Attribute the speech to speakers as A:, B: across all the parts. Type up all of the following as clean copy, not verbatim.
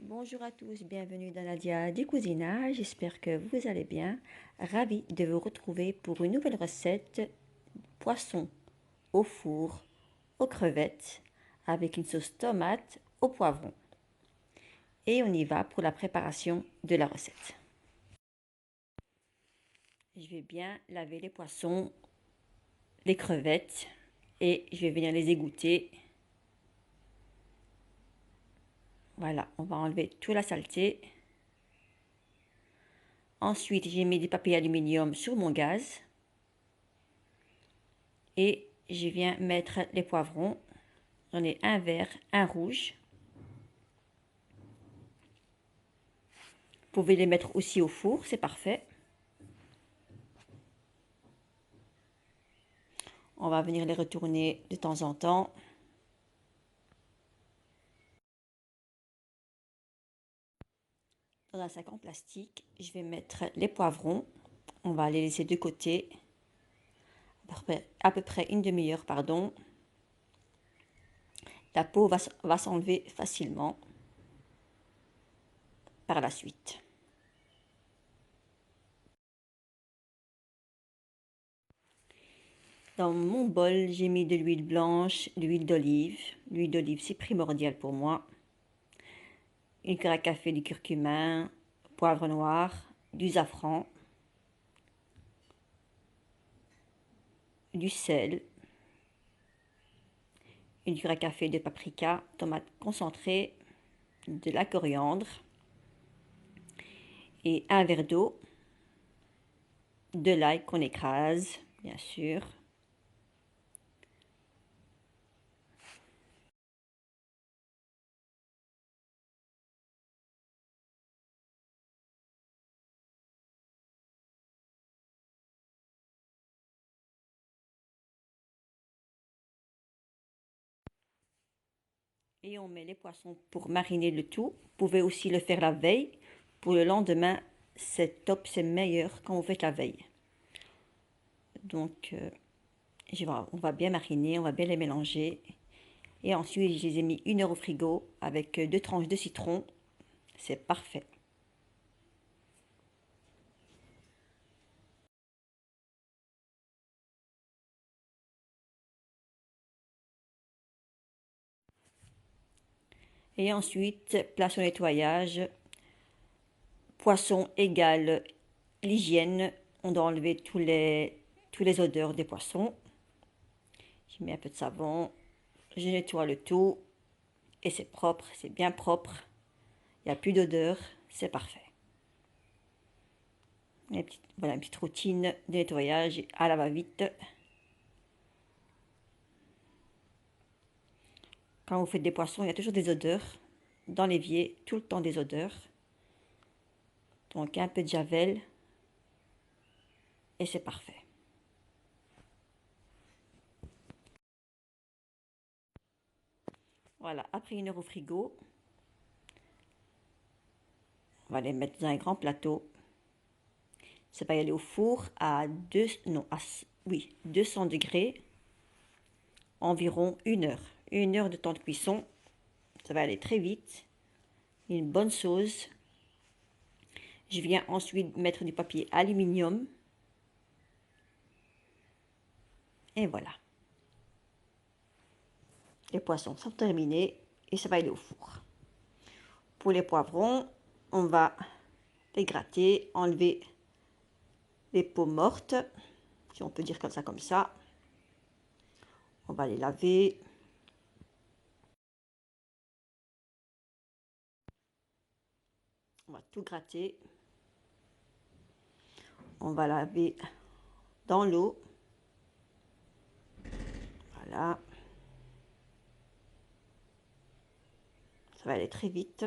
A: Bonjour à tous, bienvenue dans Nadia du cousinage, j'espère que vous allez bien. Ravie de vous retrouver pour une nouvelle recette poisson au four, aux crevettes, avec une sauce tomate au poivron. Et on y va pour la préparation de la recette. Je vais bien laver les poissons, les crevettes et je vais venir les égoutter. Voilà, on va enlever toute la saleté. Ensuite, j'ai mis des papiers aluminium sur mon gaz. Et je viens mettre les poivrons. J'en ai un vert, un rouge. Vous pouvez les mettre aussi au four, c'est parfait. On va venir les retourner de temps en temps. Dans un sac en plastique, je vais mettre les poivrons. On va les laisser de côté. À peu près une demi-heure, pardon. La peau va s'enlever facilement par la suite. Dans mon bol, j'ai mis de l'huile blanche, de l'huile d'olive. L'huile d'olive, c'est primordial pour moi. Une cuillère à café du curcuma, poivre noir, du safran, du sel, une cuillère à café de paprika, tomate concentrée, de la coriandre et un verre d'eau, de l'ail qu'on écrase, bien sûr. Et on met les poissons pour mariner le tout. Vous pouvez aussi le faire la veille. Pour le lendemain, c'est top, c'est meilleur quand vous faites la veille. Donc, on va bien mariner, on va bien les mélanger. Et ensuite, je les ai mis 1 heure au frigo avec 2 tranches de citron. C'est parfait. Et ensuite, place au nettoyage. Poisson égale l'hygiène. On doit enlever tous les odeurs des poissons. Je mets un peu de savon. Je nettoie le tout. Et c'est propre, c'est bien propre. Il n'y a plus d'odeur. C'est parfait. Voilà une petite routine de nettoyage à la va-vite. Quand vous faites des poissons, il y a toujours des odeurs. Dans l'évier, tout le temps des odeurs. Donc un peu de javel. Et c'est parfait. Voilà, après 1 heure au frigo, on va les mettre dans un grand plateau. Ça va y aller au four à 200 degrés, environ 1 heure. 1 heure de temps de cuisson, ça va aller très vite. Une bonne sauce. Je viens ensuite mettre du papier aluminium. Et voilà. Les poissons sont terminés et ça va aller au four. Pour les poivrons, on va les gratter, enlever les peaux mortes, si on peut dire comme ça, comme ça. On va les laver. On va tout gratter. On va laver dans l'eau. Voilà. Ça va aller très vite.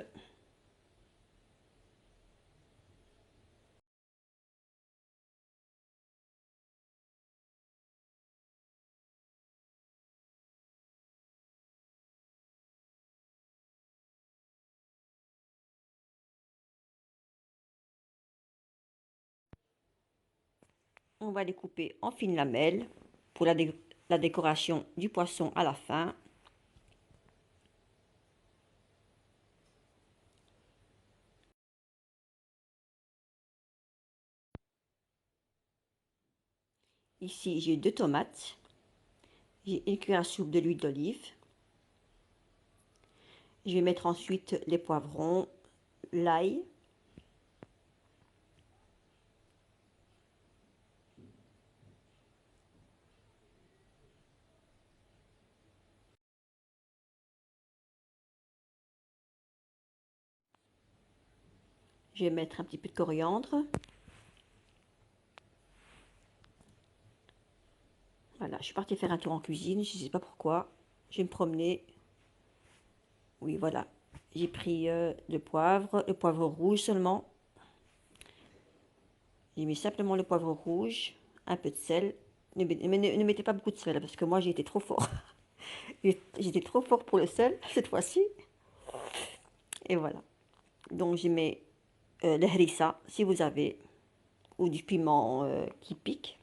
A: On va les couper en fines lamelles pour la décoration du poisson à la fin. Ici, j'ai 2 tomates. J'ai une cuillère à soupe de l'huile d'olive. Je vais mettre ensuite les poivrons, l'ail. Je vais mettre un petit peu de coriandre. Voilà, je suis partie faire un tour en cuisine, je ne sais pas pourquoi. Je vais me promener. Oui, voilà. J'ai pris le poivre rouge seulement. J'ai mis simplement le poivre rouge, un peu de sel. Ne mettez pas beaucoup de sel parce que moi j'ai été trop fort. J'étais trop fort pour le sel cette fois-ci. Et voilà. Donc j'y mets le harissa si vous avez, ou du piment qui pique.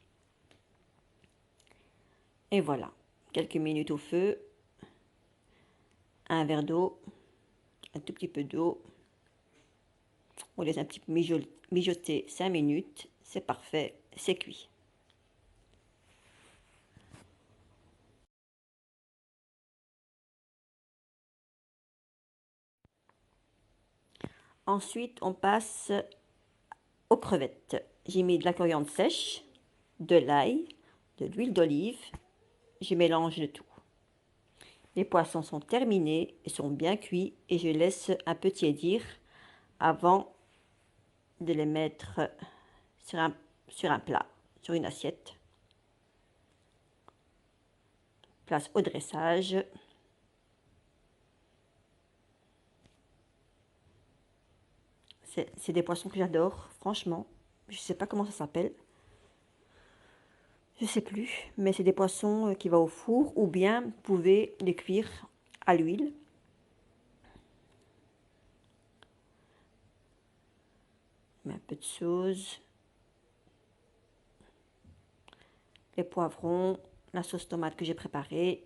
A: Et voilà. Quelques minutes au feu. Un verre d'eau. Un tout petit peu d'eau. On laisse un petit peu mijoter 5 minutes. C'est parfait. C'est cuit. Ensuite, on passe aux crevettes. J'ai mis de la coriandre sèche, de l'ail, de l'huile d'olive. Je mélange le tout. Les poissons sont terminés et sont bien cuits et je laisse un peu tiédir avant de les mettre sur un plat, sur une assiette. Place au dressage. C'est des poissons que j'adore, franchement. Je ne sais pas comment ça s'appelle. Je ne sais plus, mais c'est des poissons qui vont au four ou bien vous pouvez les cuire à l'huile. Un peu de sauce, les poivrons, la sauce tomate que j'ai préparée.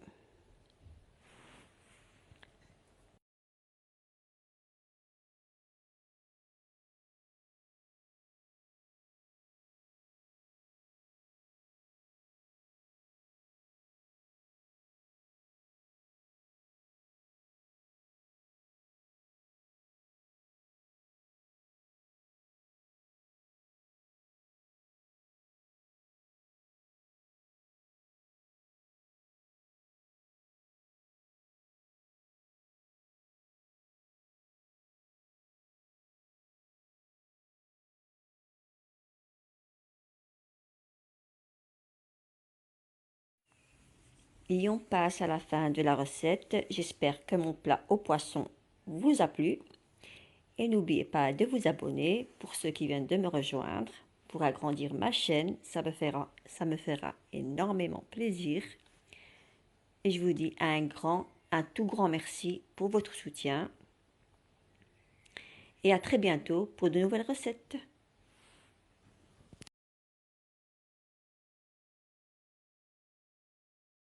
A: Et on passe à la fin de la recette. J'espère que mon plat au poisson vous a plu. Et n'oubliez pas de vous abonner pour ceux qui viennent de me rejoindre. Pour agrandir ma chaîne, ça me fera énormément plaisir. Et je vous dis un tout grand merci pour votre soutien. Et à très bientôt pour de nouvelles recettes.